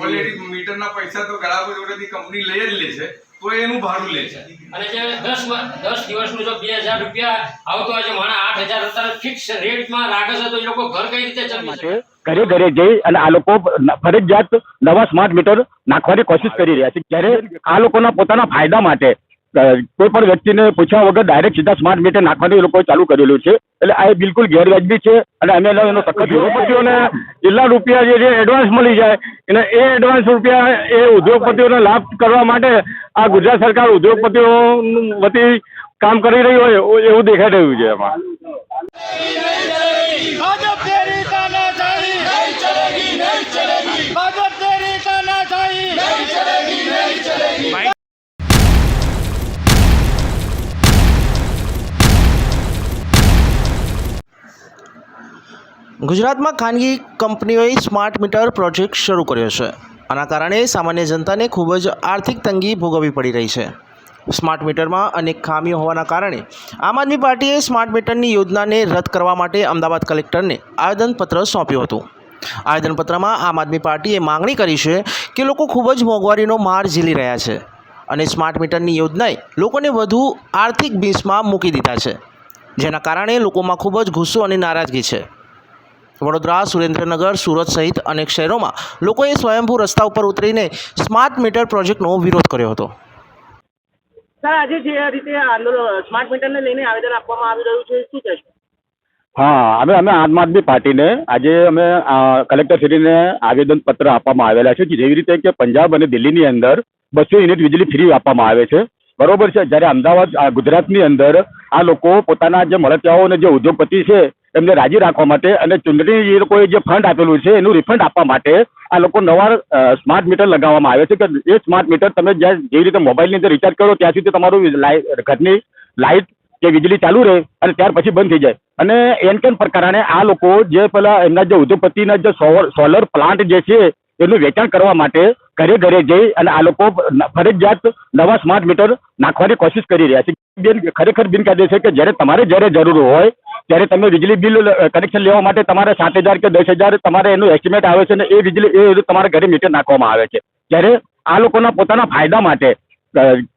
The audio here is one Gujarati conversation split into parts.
ઓલરેડી મીટરના પૈસા તો ગ્રાહકો જોડેથી કંપની લઈ જ લે છે, તો એનું ભાડું લે છે. અને જે 10 દિવસનું જો 2000 રૂપિયા આવતો હોય છે, માણા 8000 અત્યારે ફિક્સ રેટમાં રાખે છે, તો એ લોકો ઘર કઈ રીતે ચલાવી શકે? ઘરે ઘરે જઈ અને આ લોકો ફરજિયાત નવા સ્માર્ટ મીટર નાખવાની કોશિશ કરી રહ્યા છે. જ્યારે આ લોકોના પોતાના ફાયદા માટે કોઈ પણ વ્યક્તિને પૂછ્યા વગર ડાયરેક્ટ સીધા સ્માર્ટ મીટર નાખવાનું એ લોકોએ ચાલુ કરેલું છે. એટલે આ બિલકુલ ગેરવાજબી છે અને અમે એનો સખત ઉદ્યોગપતિઓને એટલા રૂપિયા જે એડવાન્સ મળી જાય અને એ એડવાન્સ રૂપિયા એ ઉદ્યોગપતિઓને લાભ કરવા માટે આ ગુજરાત સરકાર ઉદ્યોગપતિઓ વતી કામ કરી રહી હોય એવું દેખાઈ રહ્યું છે. એમાં भाजपा तेरी तानाशाही नहीं चलेगी, नहीं चलेगी। भाजपा तेरी तानाशाही नहीं चलेगी, नहीं चलेगी। ગુજરાતમાં ખાનગી કંપનીઓએ સ્માર્ટ મીટર પ્રોજેક્ટ શરૂ કર્યો છે. આના કારણે સામાન્ય જનતાને ખૂબ જ આર્થિક તંગી ભોગવવી પડી રહી છે. સ્માર્ટ મીટરમાં અનેક ખામીઓ હોવાના કારણે આમ આદમી પાર્ટીએ સ્માર્ટ મીટરની યોજનાને રદ કરવા માટે અમદાવાદ કલેક્ટરને આવેદનપત્ર સોંપ્યું હતું. આવેદનપત્રમાં આમ આદમી પાર્ટીએ માંગણી કરી છે કે લોકો ખૂબ જ મોંઘવારીનો માર ઝીલી રહ્યા છે અને સ્માર્ટ મીટરની યોજનાએ લોકોને વધુ આર્થિક ભીંસમાં મૂકી દીધા છે, જેના કારણે લોકોમાં ખૂબ જ ગુસ્સો અને નારાજગી છે. વડોદરા, સુરેન્દ્રનગર, સુરત સહિત અનેક શહેરોમાં લોકોએ સ્વયંભૂ રસ્તા ઉપર ઉતરીને સ્માર્ટ મીટર પ્રોજેક્ટનો વિરોધ કર્યો હતો. સર, આજે જે રીતે આંદોલન સ્માર્ટ મીટરને લઈને આવેદન આપવામાં આવી રહ્યું છે, શું કહેશો? હા, અમે આમ આદમી પાર્ટીને આજે અમે કલેક્ટરશ્રીને આવેદનપત્ર આપવામાં આવેલા છે. જેવી રીતે કે પંજાબ અને દિલ્હીની અંદર 200 યુનિટ વીજળી ફ્રી આપવામાં આવે છે, બરોબર છે. જ્યારે અમદાવાદ ગુજરાતની અંદર આ લોકો પોતાના જે મળતિયાઓ અને જે ઉદ્યોગપતિ છે એમને રાજી રાખવા માટે અને ચૂંટણી એ લોકોએ જે ફંડ આપેલું છે એનું રિફંડ આપવા માટે આ લોકો નવા સ્માર્ટ મીટર લગાવવામાં આવે છે કે એ સ્માર્ટ મીટર તમે જેવી રીતે મોબાઈલની અંદર રિચાર્જ કરો ત્યાં સુધી તમારું ઘરની લાઇટ કે વીજળી ચાલુ રહે અને ત્યાર પછી બંધ થઈ જાય. અને એન પ્રકારે આ લોકો જે પેલા એમના જે ઉદ્યોગપતિના જે સોલર પ્લાન્ટ જે છે એનું વેચાણ કરવા માટે ઘરે ઘરે જઈ અને આ લોકો ફરજિયાત નવા સ્માર્ટ મીટર નાખવાની કોશિશ કરી રહ્યા છે. ખરેખર બિનકાયદેસર છે કે જ્યારે જરૂર હોય ત્યારે તમે વીજળી બિલ કનેક્શન લેવા માટે તમારે 7,000 કે 10,000 તમારે એનું એસ્ટિમેટ આવે છે અને એ વીજળી એ તમારા ઘરે મીટર નાખવામાં આવે છે. જ્યારે આ લોકોના પોતાના ફાયદા માટે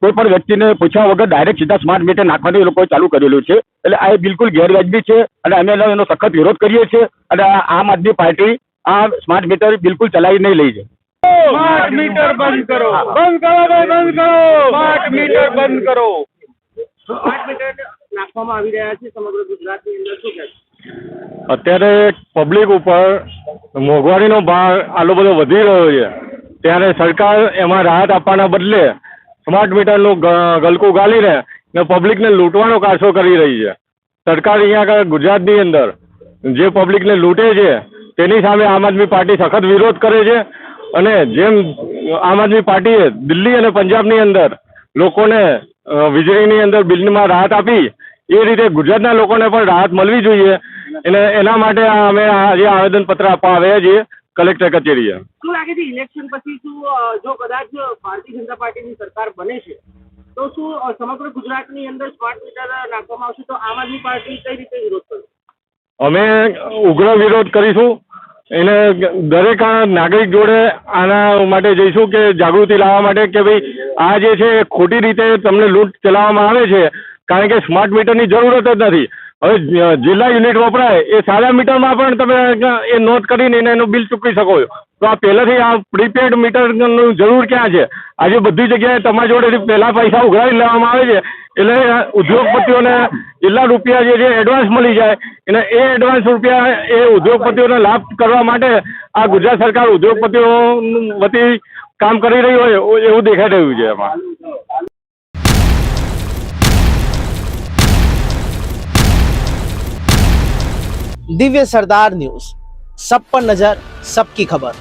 કોઈ પણ વ્યક્તિને પૂછ્યા વગર ડાયરેક્ટ સીધા સ્માર્ટ મીટર નાખવાનું એ લોકોએ ચાલુ કરેલું છે. એટલે આ બિલકુલ ગેરવાજબી છે અને અમે એનો સખત વિરોધ કરીએ છીએ અને આમ આદમી પાર્ટી આ સ્માર્ટ મીટર બિલકુલ ચલાવી નહીં લઈ જાય. स्मार्ट मीटर बंद करो, बंद करो, बंद करो। स्मार्ट मीटर बंद करो। સ્માર્ટ મીટર નાખવામાં આવી રહ્યા છે સમગ્ર ગુજરાતની અંદર, શું કહેશો? અત્યારે પબ્લિક ઉપર મોંઘવારીનો ભાર આટલો બધો વધી રહ્યો છે, ત્યારે સરકાર એમાં રાહત આપવાના બદલે સ્માર્ટ મીટરનું ગલકું ગાલીને પબ્લિકને લૂંટવાનો કારસો કરી રહી છે. સરકાર અહીંયા ગુજરાતની અંદર જે પબ્લિકને લૂંટે છે તેની સામે આમ આદમી પાર્ટી સખત વિરોધ કરે છે. અને જેમ આમ આદમી પાર્ટીએ દિલ્હી અને પંજાબની અંદર લોકોને વીજળીની અંદર બિલમાં રાહત આપી એ રીતે ગુજરાતના લોકોને પણ રાહત મળવી જોઈએ. અને એના માટે અમે આજે આવેદનપત્ર આપવા આવ્યા છીએ કલેક્ટર કચેરીએ. શું લાગે છે ઇલેક્શન પછી શું જો કદાચ ભારતીય જનતા પાર્ટીની સરકાર બને છે તો શું સમગ્ર ગુજરાતની અંદર સ્માર્ટ મીટર નાખવામાં આવશે તો આમ આદમી પાર્ટી કઈ રીતે વિરોધ કરશે? અમે ઉગ્ર વિરોધ કરીશું. એને દરેક નાગરિક જોડે આના માટે જઈશું કે જાગૃતિ લાવવા માટે કે ભાઈ આ જે છે ખોટી રીતે તમને લૂંટ ચલાવવામાં આવે છે, કારણ કે સ્માર્ટ મીટરની જરૂરત જ નથી. હવે જિલ્લા યુનિટ વપરાય એ સાદા મીટરમાં પણ તમે એ નોંધ કરીને એનું બિલ ચૂકવી શકો છો. તો આ પહેલાંથી આ પ્રીપેડ મીટરનું જરૂર ક્યાં છે? આજે બધી જગ્યાએ તમારી જોડેથી પહેલાં પૈસા ઉઘરાવી લેવામાં આવે છે. એટલે ઉદ્યોગપતિઓને એટલા રૂપિયા જે છે એડવાન્સ મળી જાય અને એ એડવાન્સ રૂપિયા એ ઉદ્યોગપતિઓને લાભ કરવા માટે આ ગુજરાત સરકાર ઉદ્યોગપતિઓ વતી કામ કરી રહી હોય એવું દેખાઈ રહ્યું છે. એમાં दिव्य सरदार न्यूज़, सब पर नजर, सबकी खबर.